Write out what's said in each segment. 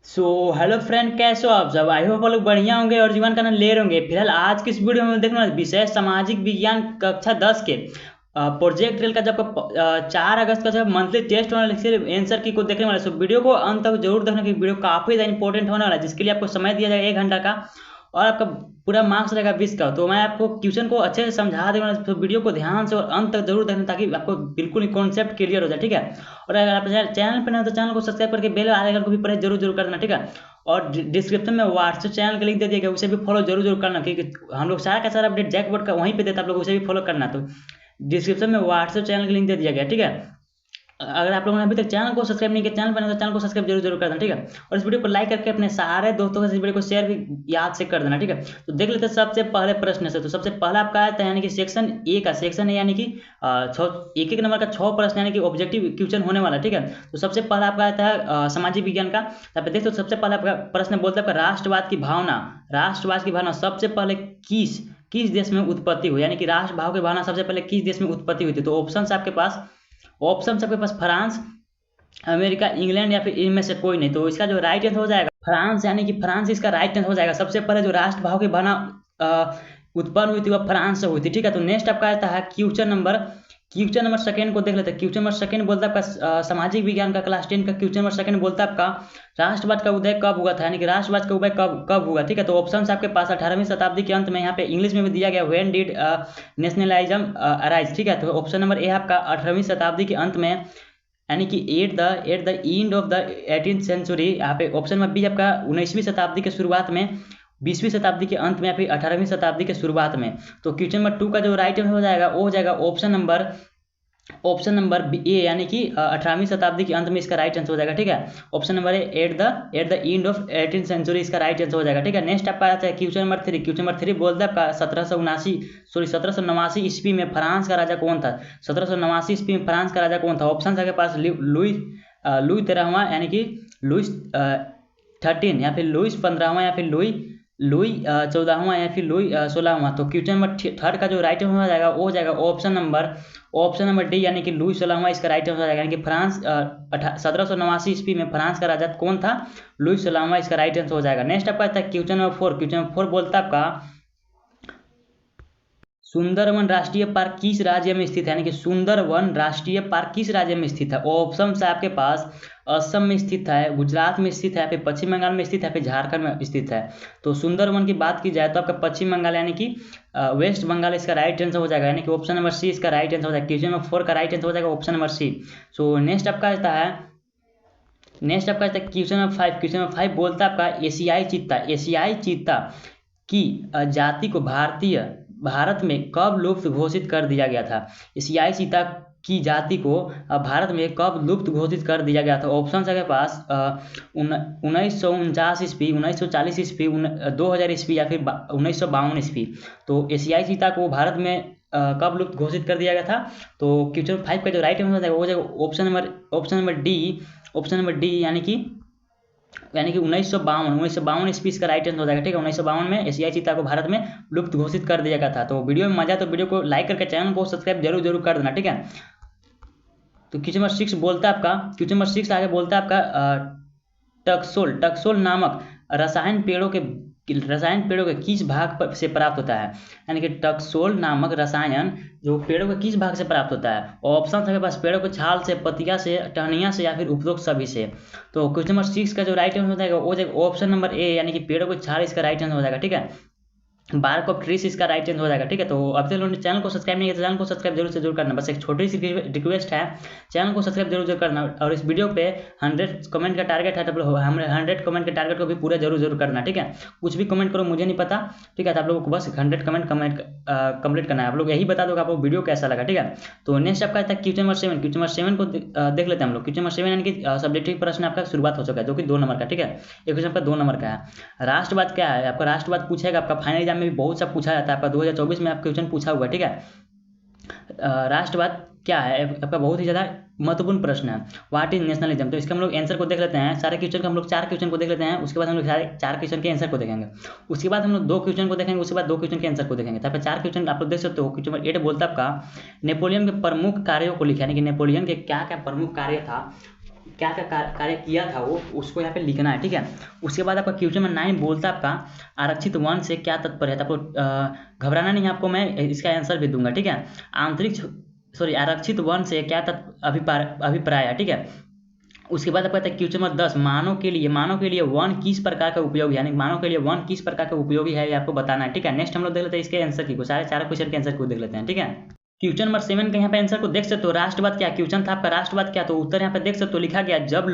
So hello friend, कैसे हो आप सब। आई होप आप लोग बढ़िया होंगे और जीवन का आनंद ले रहे होंगे। फिलहाल आज की इस वीडियो में देखना विषय सामाजिक विज्ञान कक्षा 10 के प्रोजेक्ट रेल का जब 4 अगस्त का जब मंथली टेस्ट होने वाला आंसर की को देखने वाले। सो वीडियो को अंत तक जरूर देखना कि वीडियो काफी ज़्यादा इंपॉर्टेंट होने वाला है, जिसके लिए आपको समय दिया जाएगा 1 घंटा का और आपका पूरा मार्क्स रहेगा 20 का। तो मैं आपको क्वेश्चन को अच्छे से समझा दूंगा, तो वीडियो को ध्यान से और अंत तक जरूर देखना ताकि आपको बिल्कुल ही कॉन्सेप्ट क्लियर हो जाए, ठीक है। और अगर आप चैनल पर ना हो तो चैनल को सब्सक्राइब करके बेल आइकन को भी प्रेस जरूर जरूर कर देना, ठीक है। और डिस्क्रिप्शन में व्हाट्सएप चैनल का लिंक दे दिया गया, उसे भी फॉलो जरूर जरूर करना, क्योंकि हम लोग सारा का सारा अपडेट जैकबोर्ड का वहीं पे देता है, आप लोग उसे भी फॉलो करना। तो डिस्क्रिप्शन में व्हाट्सएप चैनल का लिंक दे दिया गया, ठीक है। अगर आप लोगों ने अभी तक चैनल को सब्सक्राइब नहीं किया, चैनल पर तो चैनल को सब्सक्राइब जरूर जरूर कर देना, ठीक है। और इस वीडियो को लाइक करके अपने सारे दोस्तों के साथ इस वीडियो को शेयर भी याद से कर देना, ठीक है। तो देख लेते हैं सबसे पहले प्रश्न से। तो सबसे पहला आपका आता है यानी कि सेक्शन ए का, सेक्शन ए यानी कि एक एक नंबर का 6 प्रश्न यानी कि ऑब्जेक्टिव क्वेश्चन होने वाला, ठीक है। तो सबसे पहला आपका आता है सामाजिक विज्ञान का। यहाँ पे देखो सबसे पहला आपका प्रश्न बोलता है राष्ट्रवाद की भावना। राष्ट्रवाद की भावना सबसे पहले किस किस देश में उत्पत्ति हुई, यानी कि राष्ट्र भाव की भावना सबसे पहले किस देश में उत्पत्ति हुई थी। तो ऑप्शन आपके पास फ्रांस, अमेरिका, इंग्लैंड या फिर इनमें से कोई नहीं। तो इसका जो राइट आंसर हो जाएगा फ्रांस, यानी कि फ्रांस इसका राइट आंसर हो जाएगा। सबसे पहले जो राष्ट्रभाव की भावना उत्पन्न हुई थी वह फ्रांस से हुई थी, ठीक है। तो नेक्स्ट आपका आता है क्वेश्चन नंबर सेकंड को देख लेते हैं। क्वेश्चन नंबर सेकंड बोलता है आपका सामाजिक विज्ञान का क्लास 10 का क्वेश्चन नंबर सेकंड बोलता है आपका राष्ट्रवाद का उदय कब हुआ था, यानी कि राष्ट्रवाद का उदय कब कब हुआ, ठीक है। तो ऑप्शन आपके पास 18वीं शताब्दी के अंत में, यहाँ पे इंग्लिश में भी दिया गया व्हेन डिड नेशनलिज्म अराइज, ठीक है। तो ऑप्शन नंबर ए आपका 18वीं शताब्दी के अंत में, यानी कि at the end of the 18th century. यहाँ पे ऑप्शन नंबर बी आपका 19वीं शताब्दी के शुरुआत में, 20वीं शताब्दी के अंत में या फिर 18वीं शताब्दी के शुरुआत में। तो क्वेश्चन नंबर 2 का जो राइट आंसर हो जाएगा वो हो जाएगा ऑप्शन नंबर ए, यानी कि 18वीं शताब्दी के अंत में इसका राइट आंसर हो जाएगा, ठीक है। Option number A at the end of 18th century इसका राइट आंसर हो जाएगा, ठीक है। नेक्स्ट आपका आता है क्वेश्चन नंबर 3 बोलता है आपका 1789 ईस्वी में फ्रांस का राजा कौन था। 1789 ईस्वी में फ्रांस का राजा कौन था। ऑप्शन आपके पास लुई 13वां, यानी कि लुइस 13 या फिर लुइस 15वां या फिर लुई 14वां या फिर लुई 16वां। तो क्वेश्चन नंबर 3 का जो राइट आंसर हो जाएगा वो हो जाएगा ऑप्शन नंबर डी, यानी कि लुई 16वां इसका राइट आंसर हो जाएगा। यानी कि फ्रांस 1789 ईस्वी में फ्रांस का राजा कौन था, लुई 16वां इसका राइट आंसर हो जाएगा। नेक्स्ट आपका आता है क्वेश्चन नंबर 4 बोलता है आपका सुंदरवन राष्ट्रीय पार्क किस राज्य में स्थित है, यानी कि सुंदरवन राष्ट्रीय पार्क किस राज्य में स्थित है। ऑप्शन है आपके पास असम में स्थित है, गुजरात में स्थित है, फिर पश्चिम बंगाल में स्थित है, फिर झारखंड में स्थित है। तो सुंदरवन की बात की जाए तो आपका पश्चिम बंगाल, यानी कि वेस्ट बंगाल इसका राइट आंसर हो जाएगा, यानी कि ऑप्शन नंबर सी इसका राइट आंसर हो जाएगा। क्वेश्चन नंबर 4 का राइट आंसर हो जाएगा option number C. So next आपका आता है क्वेश्चन नंबर 5 बोलता है आपका एशियाई चीता की जाति को भारत में कब लुप्त घोषित कर दिया गया था। एशियाई चीता की जाति को भारत में कब लुप्त घोषित कर दिया गया था। ऑप्शन है के पास 1949 ईस्वी, 1940 ईस्वी, 2000 ईस्वी या फिर 1952 ईस्वी। तो एशियाई चीता को भारत में कब लुप्त घोषित कर दिया गया था। तो क्वेश्चन 5 का जो राइट आंसर हो जाएगा ऑप्शन नंबर डी, यानी कि 1952 ईस्वी इसका राइट आंसर हो जाएगा, ठीक है। 1952 में एशियाई चीता को भारत में लुप्त घोषित कर दिया गया था। तो वीडियो में मजा तो वीडियो को लाइक करके चैनल को सब्सक्राइब जरूर जरूर कर देना, ठीक है। तो क्वेश्चन नंबर 6 बोलता है आपका आगे बोलता है आपका टक्सोल नामक रसायन पेड़ों के किस भाग से प्राप्त होता है, यानी कि टक्सोल नामक रसायन जो पेड़ों के किस भाग से प्राप्त होता है। ऑप्शन है पास पेड़ों को छाल से, पतिया से, टहनिया से या फिर उपरोक्त सभी से। तो क्वेश्चन नंबर 6 का जो राइट आंसर हो जाएगा वो जाएगा ऑप्शन नंबर ए, यानी कि पेड़ों को छाल इसका राइट आंसर हो जाएगा, ठीक है। बार्क ऑफ ट्रीज इसका राइट आंसर हो जाएगा, ठीक है। तो अब तक लोगों ने चैनल को सब्सक्राइब नहीं किया तो चैनल को सब्सक्राइब जरूर से जरूर करना, बस एक छोटी सी रिक्वेस्ट है, चैनल को सब्सक्राइब जरूर जरूर करना। और इस वीडियो पे 100 कमेंट का टारगेट है, तो हमारे 100 कमेंट के टारगेट को भी पूरा जरूर जरूर करना, ठीक है। कुछ भी कमेंट करो, मुझे नहीं पता, ठीक है। तो आप लोगों को बस 100 कमेंट कंप्लीट करना है। आप लोग यही बता दो कि आपको वीडियो कैसा लगा, ठीक है। तो नेक्स्ट आपका आता है क्वेश्चन नंबर 7 को देख लेते हैं हम लोग। क्वेश्चन नंबर 7 यानी कि सब्जेक्टिव प्रश्न आपका शुरुआत हो चुका है, जो कि 2 नंबर का, ठीक है। एक क्वेश्चन आपका 2 नंबर का है। राष्ट्रवाद क्या है, आपका राष्ट्रवाद पूछेगा, आपका फाइनल एग्जाम में भी बहुत सा पूछा जाता है, आपका 2024 में आपका क्वेश्चन पूछा हुआ है, ठीक है। राष्ट्रवाद क्या है आपका बहुत ही ज़्यादा महत्वपूर्ण प्रश्न है। What is nationalism. तो इसके हम लोग आंसर को देख लेते हैं, सारे क्वेश्चन को हम लोग 4 क्वेश्चन को देख लेते हैं, उसके बाद हम लोग सारे 4 क्वेश्चन के आंसर को देखेंगे। उसके बाद हम लोग 2 क्वेश्चन को देखेंगे, उसके बाद 2 क्वेश्चन के आंसर को देखेंगे। तो 4 क्वेश्चन आप लोग देख सकते हो। क्वेश्चन नंबर 8 बोलता है आपका नेपोलियन के प्रमुख कार्यों को लिखा, यानी कि नेपोलियन के क्या क्या प्रमुख कार्य था क्या क्या कार्य किया था वो उसको यहाँ पे लिखना है, ठीक है। उसके बाद आपका क्वेश्चन नंबर 9 बोलता है आपका आरक्षित वन से क्या तात्पर्य है। तो आपको घबराना नहीं है, आपको मैं इसका आंसर भी दूंगा, ठीक है। आरक्षित वन से क्या अभिप्राय है, ठीक है। उसके बाद आपका क्वेश्चन नंबर 10 मानव के लिए वन किस प्रकार का उपयोगी है, यानी मानव के लिए वन किस प्रकार का उपयोगी है ये आपको बताना है, ठीक है। नेक्स्ट हम लोग देख लेते हैं इसके आंसर की, सारे 4 क्वेश्चन के आंसर को देख लेते हैं, ठीक है। क्वेश्चन नंबर 7 का यहाँ पे आंसर को देख सकते हो। राष्ट्रवाद क्या क्वेश्चन था आपका, राष्ट्रवाद क्या, तो उत्तर यहाँ पे देख सकते हो लिखा गया जब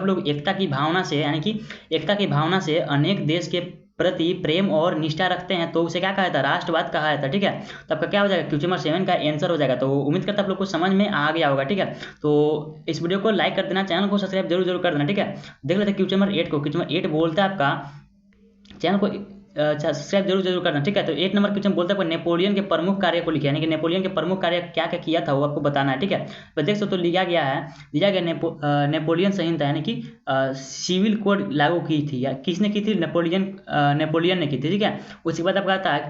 लोग एकता की भावना से, यानी कि एकता की भावना से अनेक देश के प्रति प्रेम और निष्ठा रखते हैं तो उसे क्या कहा जाता है, राष्ट्रवाद कहा जाता है, ठीक है। तो आपका क्या हो जाएगा, क्वेश्चन नंबर 7 का आंसर हो जाएगा। तो उम्मीद करता हूं आप लोग को समझ में आ गया होगा, ठीक है। तो इस वीडियो को लाइक कर देना, चैनल को सब्सक्राइब जरूर कर देना, ठीक है। देख लेते हैं क्वेश्चन नंबर 8 को। क्वेश्चन नंबर 8 बोलता है आपका चैनल को सब्सक्राइब जरूर करना, ठीक है। तो 8 नंबर क्वेश्चन बोलता है नेपोलियन के प्रमुख कार्य को लिखा, यानी कि नेपोलियन के प्रमुख कार्य क्या क्या किया था वो आपको बताना है, ठीक है। तो देख सकते हो दिया गया नेपोलियन संहिता, यानी कि सिविल कोड लागू की थी, या किसने की थी, नेपोलियन ने की थी, ठीक है। उसके बाद आपका आता है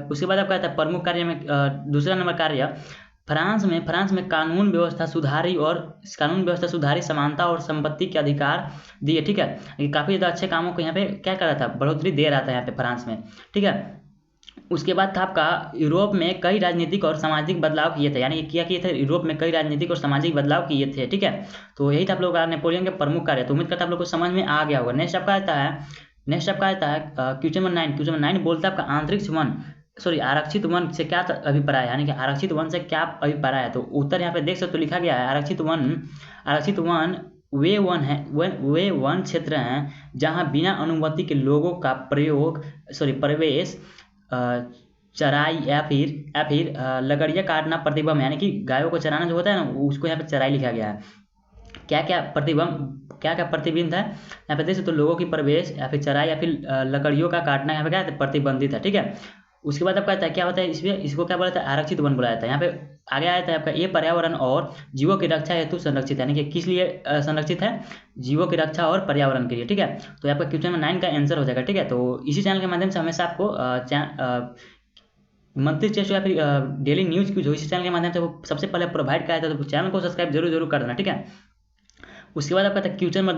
उसके बाद आपका आता है प्रमुख कार्य में दूसरा नंबर कार्य फ्रांस में कानून व्यवस्था सुधारी, समानता और संपत्ति के अधिकार दिए, ठीक है। ये काफ़ी ज़्यादा अच्छे कामों को यहाँ पे क्या कर रहा था, बढ़ोतरी दे रहा था यहाँ पे फ्रांस में, ठीक है। उसके बाद था आपका यूरोप में कई राजनीतिक और सामाजिक बदलाव किए थे, यानी क्या किए थे, यूरोप में कई राजनीतिक और सामाजिक बदलाव किए थे, ठीक है। तो यही था आप लोग का नेपोलियन के प्रमुख कार्य। तो उम्मीद करता आप लोग को समझ में आ गया होगा। नेक्स्ट आपका आता है क्वेश्चन नंबर 9 बोलता है आपका आरक्षित वन से क्या अभिप्राय है, यानी कि आरक्षित वन से क्या अभिप्राय है। तो उत्तर यहाँ पे देख सकते हो लिखा गया है आरक्षित वन वे वन क्षेत्र हैं जहां बिना अनुमति के लोगों का प्रवेश, चराई या फिर लकड़ियाँ काटना प्रतिबंध है, यानी कि गायों को चराना जो होता है ना उसको यहाँ पे चराई लिखा गया है। क्या क्या प्रतिबंध है यहाँ पे देख सकते हो, लोगों की प्रवेश या फिर चराई या फिर लकड़ियों का काटना यहाँ पे क्या है, प्रतिबंधित है, ठीक है। उसके बाद आपका क्या होता है, इसको क्या बोला जाता है, आरक्षित वन बोला जाता है। यहाँ पे आगे आता है आपका ये पर्यावरण और जीवों की रक्षा हेतु संरक्षित है, यानी कि किस लिए संरक्षित है, जीवों की रक्षा और पर्यावरण के लिए, ठीक है। तो आपका क्वेश्चन नंबर 9 का आंसर हो जाएगा, ठीक है। तो इसी चैनल के माध्यम से हमेशा आपको मंथली टेस्ट या फिर डेली न्यूज की जो इसी चैनल के माध्यम से वो सबसे पहले प्रोवाइड कराया था, तो चैनल को सब्सक्राइब जरूर कर देना, ठीक है। उसके बाद आपका क्वेश्चन नंबर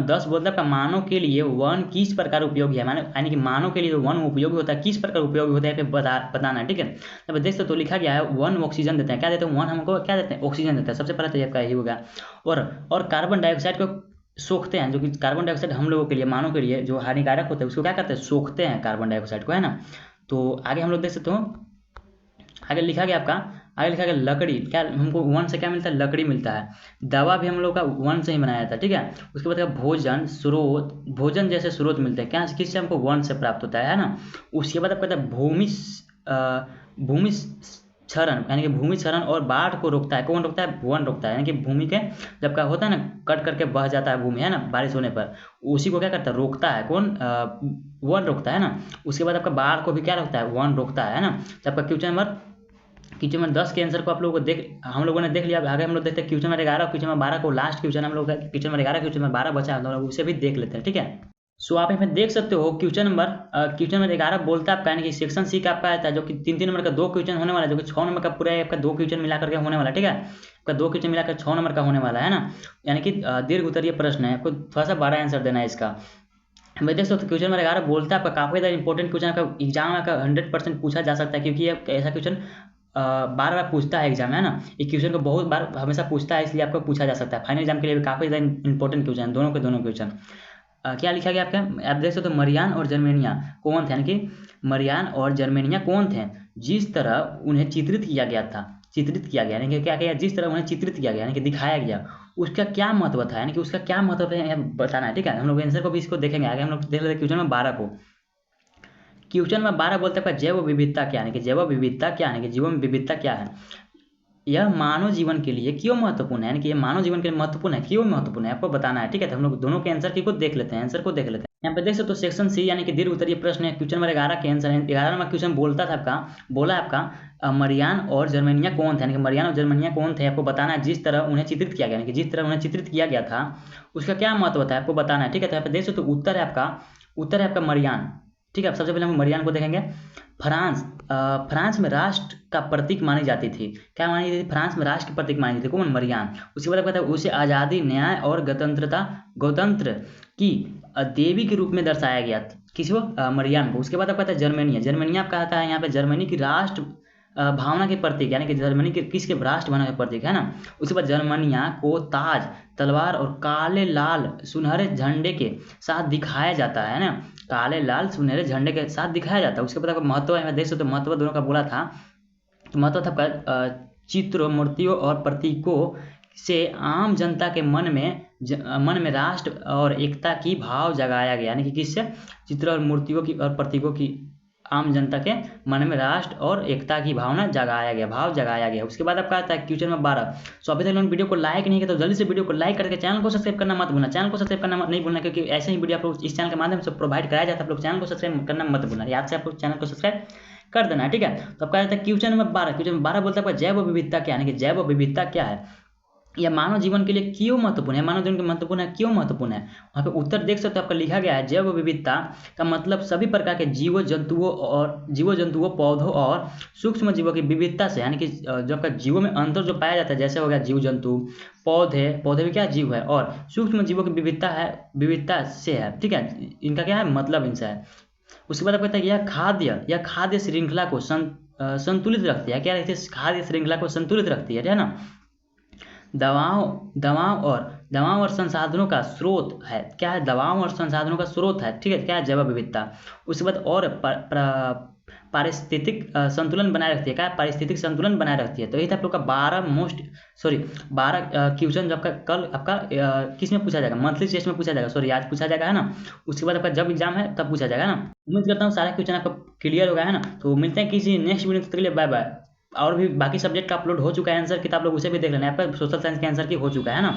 10 बोलता है आपका मानव के लिए वन किस प्रकार उपयोगी है, यानी कि मानव के लिए वन उपयोगी होता है, किस प्रकार उपयोगी होता है बताना है, ठीक है। अब देख सकते तो लिखा गया है वन ऑक्सीजन देते हैं, क्या देते हैं, वन हमको क्या देते हैं, ऑक्सीजन देते हैं। सबसे पहले तो आपका यही होगा। और कार्बन डाइऑक्साइड को सोखते हैं, जो कि कार्बन डाइऑक्साइड हम लोगों के लिए, मानव के लिए जो हानिकारक होता है उसको क्या करते हैं, सोखते हैं कार्बन डाइऑक्साइड को, है ना। तो आगे हम लोग देख सकते हो, आगे लिखा गया लकड़ी, क्या हमको वन से क्या मिलता है, लकड़ी मिलता है। दवा भी हम लोग का वन से ही बनाया जाता है, ठीक है। उसके बाद भोजन जैसे स्रोत मिलते हैं, क्या किससे, हमको वन से प्राप्त होता है ना। उसके बाद आपका भूमि क्षरण, यानी कि भूमि क्षरण और बाढ़ को रोकता है, कौन रोकता है, वन रोकता है, यानी कि भूमि के जब का होता है ना, कट करके बह जाता है भूमि, है ना, बारिश होने पर, उसी को क्या करता है, रोकता है, कौन, वन रोकता है ना। उसके बाद आपका बाढ़ को भी क्या रोकता है, वन रोकता है ना। तो आपका क्वेश्चन नंबर 10 के आंसर को आप लोगों को हम लोगों ने देख लिया। आगे हम लोग देखते हैं क्वेश्चन नंबर 11, क्वेश्चन नंबर 12 को, लास्ट क्वेश्चन हम लोग का क्वेश्चन नंबर 11, क्वेश्चन नंबर 12 बचा है, तो उसे भी देख लेते हैं, ठीक है। सो आप यहाँ पे देख सकते हो क्वेश्चन नंबर 11 बोलता है आपका, यानी कि सेक्शन सी का आपका आता है, जो कि 3 नंबर का 2 क्वेश्चन होने वाला है, जो कि 6 नंबर का पूरा आपका 2 क्वेश्चन मिला करके होने वाला है, ठीक है। आपका 2 क्वेश्चन मिलाकर 6 नंबर का होने वाला है ना, यानी कि दीर्घ उत्तरीय प्रश्न है, आपको थोड़ा सा बड़ा आंसर देना है इसका। मैं देख सकते क्वेश्चन नंबर 11 बोलता है आपका काफी ज़्यादा इंपॉर्टेंट क्वेश्चन का, एग्जाम का 100% पूछा जा सकता है, क्योंकि ऐसा क्वेश्चन बार बार पूछता है एग्जाम, है ना। एक क्वेश्चन को बहुत बार हमेशा पूछता है, इसलिए आपको पूछा जा सकता है। फाइनल एग्जाम के लिए भी काफी ज़्यादा इंपॉर्टेंट क्वेश्चन, दोनों के दोनों क्वेश्चन। क्या लिखा गया आपका, आप देख सकते हो, मरियान और जर्मेनिया कौन थे, यानी कि मरियान और जर्मेनिया कौन थे, जिस तरह उन्हें चित्रित किया गया, यानी कि क्या किया, जिस तरह उन्हें चित्रित किया गया, यानी कि दिखाया गया, उसका क्या महत्व था, यानी कि उसका क्या महत्व है बताना है, ठीक है। हम लोग आंसर को भी इसको देखेंगे आगे। हम लोग देख लेते हैं क्वेश्चन नंबर 12 को। क्वेश्चन नंबर 12 बोलते हैं जैव विविधता क्या है, यानी कि जैव विविधता क्या है, जीवन विविधता क्या है, यह मानव जीवन के लिए क्यों महत्वपूर्ण है, यानी कि ये मानव जीवन के लिए महत्वपूर्ण है, क्यों महत्वपूर्ण है, आपको बताना है, ठीक है। तो हम लोग दोनों के आंसर को देख लेते हैं, यहाँ पे देख सकते हो सेक्शन सी, यानी कि दीर्घ उत्तरीय प्रश्न है। क्वेश्चन नंबर 11 के आंसर है। 11 नंबर क्वेश्चन बोलता था आपका मरियान और जर्मेनिया कौन थे, यानी कि मरियान और जर्मेनिया कौन थे, आपको बताना है। जिस तरह उन्हें चित्रित किया गया, यानी कि जिस तरह उन्हें चित्रित किया गया था उसका क्या महत्व था, आपको बताना है, ठीक है। तो यहाँ पे देख सकते हो उत्तर है आपका मरियान, ठीक है, सबसे पहले हम मरियान को देखेंगे। फ्रांस में राष्ट्र का प्रतीक मानी जाती थी। क्या मानी जाती थी? फ्रांस में राष्ट्र की प्रतीक मानी जाती थी कौन? मरियान। उसके बाद कहता है उसे आज़ादी, न्याय और गणतंत्र की देवी के रूप में दर्शाया गया। किसको? मरियान को। उसके बाद कहता है जर्मनिया कहता है यहाँ पे जर्मनी की राष्ट्र भावना के प्रतीक, यानी कि जर्मनी के किसके? राष्ट्र भावना के प्रतीक है ना। उसके बाद जर्मनिया को ताज, तलवार और काले लाल सुनहरे झंडे के साथ दिखाया जाता है ना। काले लाल सुनहरे झंडे के साथ दिखाया जाता है। उसके बाद आपको महत्व है, देख सकते हो महत्व दोनों का बोला था। तो महत्व था चित्रों, मूर्तियों और प्रतीकों से आम जनता के मन में राष्ट्र और एकता की भाव जगाया गया, यानी कि किससे? चित्र और मूर्तियों की और प्रतीकों की आम जनता के मन में राष्ट्र और एकता की भाव जगाया गया। उसके बाद आपका आता है क्वेश्चन नंबर 12। सो अभी तक लोग वीडियो को लाइक नहीं किया तो जल्दी से वीडियो को लाइक करके चैनल को सब्सक्राइब करना मत भूलना। चैनल को सब्सक्राइब करना नहीं भूलना, क्योंकि ऐसे ही वीडियो आप लोग इस चैनल के माध्यम से प्रोवाइड कराया जाता है। आप लोग चैनल को सब्सक्राइब करना मत भूलना, याद से आप लोग चैनल को सब्सक्राइब कर देना है, ठीक है। तो आपका आता है क्वेश्चन नंबर 12। क्वेश्चन नंबर 12 बोलता है जैव विविधता क्या है, जैव विविधता क्या है, यह मानव जीवन के लिए क्यों महत्वपूर्ण है? मानव जीवन के महत्वपूर्ण है, क्यों महत्वपूर्ण है? वहाँ पे उत्तर देख सकते हो, आपका लिखा गया है जैव विविधता का मतलब सभी प्रकार के जीव जंतुओं, पौधों और सूक्ष्म जीवों की विविधता से, यानी कि जो आपका जीवों में अंतर जो पाया जाता है, जैसे हो गया जीव जंतु, पौधे भी क्या जीव है, और सूक्ष्म जीवों की विविधता से है, ठीक है। इनका क्या है मतलब इनसे है। उसके बाद आप कहते हैं यह खाद्य श्रृंखला को संतुलित रखती है। क्या रखती है? खाद्य श्रृंखला को संतुलित रखती है ना। दवाओं और संसाधनों का स्रोत है। क्या है? दवाओं और संसाधनों का स्रोत है, ठीक है। क्या है? जैव विविधता। उसके बाद और पारिस्थितिक संतुलन बनाए रखती है। क्या? पारिस्थितिक संतुलन बनाए रखती है। तो यही था आप लोग का 12 क्वेश्चन जो आपका कल आपका किस में पूछा जाएगा? मंथली टेस्ट में पूछा जाएगा, आज पूछा जाएगा है ना। उसके बाद आपका जब एग्जाम है तब पूछा जाएगा ना। उम्मीद करता हूँ सारा क्वेश्चन आपका क्लियर होगा, है ना। तो मिलते हैं किसी नेक्स्ट वीडियो, तक के लिए बाय बाय। और भी बाकी सब्जेक्ट का अपलोड हो चुका है आंसर की, आप लोग उसे भी देख लेना। आपका सोशल साइंस के आंसर की हो चुका है ना।